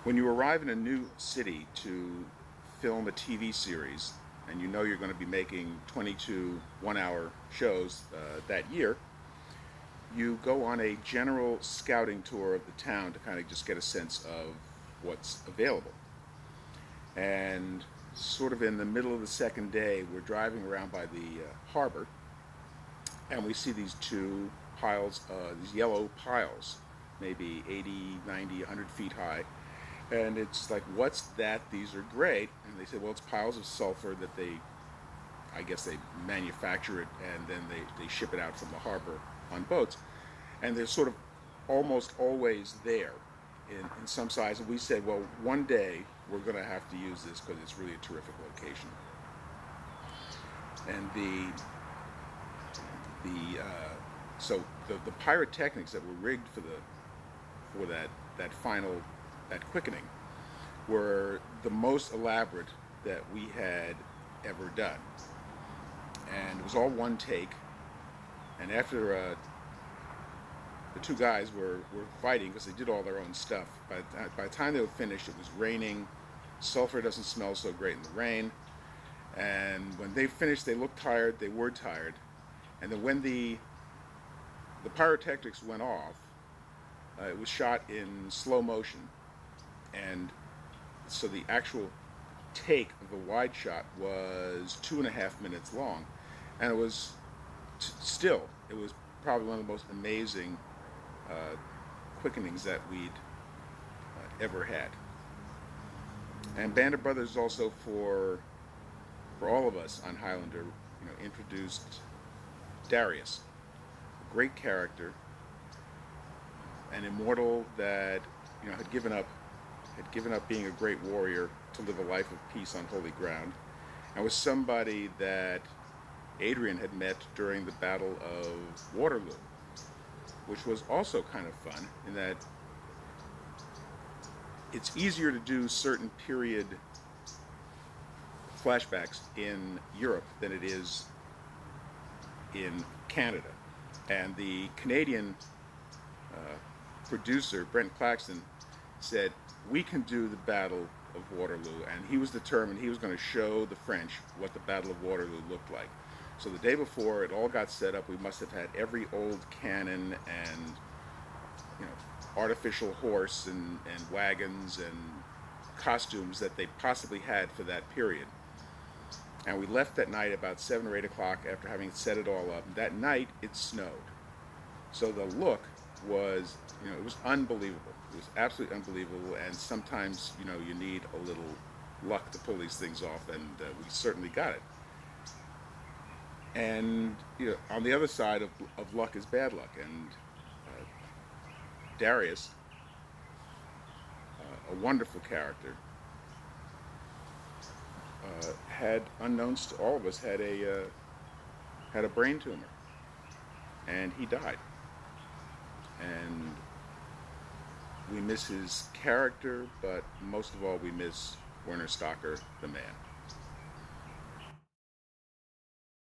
When you arrive in a new city to film a TV series, and you know you're going to be making 22 one-hour shows that year, you go on a general scouting tour of the town to kind of just get a sense of what's available. And sort of in the middle of the second day, we're driving around by the harbor, and we see these two piles, these yellow piles, maybe 80, 90, 100 feet high. And it's like, what's that? These are great. And they say, well, it's piles of sulfur that I guess they manufacture it, and then they ship it out from the harbor on boats. And they're sort of almost always there in some size. And we said, well, one day we're going to have to use this because it's really a terrific location. And the pyrotechnics that were rigged for that quickening were the most elaborate that we had ever done. And it was all one take. And after the two guys were fighting because they did all their own stuff, by the time they were finished, it was raining. Sulfur doesn't smell so great in the rain. And when they finished, they looked tired. They were tired. And then when the pyrotechnics went off, it was shot in slow motion. And so the actual take of the wide shot was 2.5 minutes long. And it was it was probably one of the most amazing quickenings that we'd ever had. And Band of Brothers also for all of us on Highlander, introduced Darius, a great character, an immortal that had given up being a great warrior to live a life of peace on holy ground, and was somebody that Adrian had met during the Battle of Waterloo, which was also kind of fun in that it's easier to do certain period flashbacks in Europe than it is in Canada. And the Canadian producer, Brent Claxton, said, we can do the Battle of Waterloo. And he was determined he was going to show the French what the Battle of Waterloo looked like. So the day before it all got set up, we must have had every old cannon and artificial horse and wagons and costumes that they possibly had for that period. And we left that night about 7 or 8 o'clock after having set it all up. That night it snowed. So the look was, it was unbelievable. It was absolutely unbelievable. And sometimes, you need a little luck to pull these things off, and we certainly got it. And on the other side of luck is bad luck. And Darius, a wonderful character, had, unknowns to all of us, had a brain tumor, and he died. And we miss his character, but most of all, we miss Werner Stocker, the man.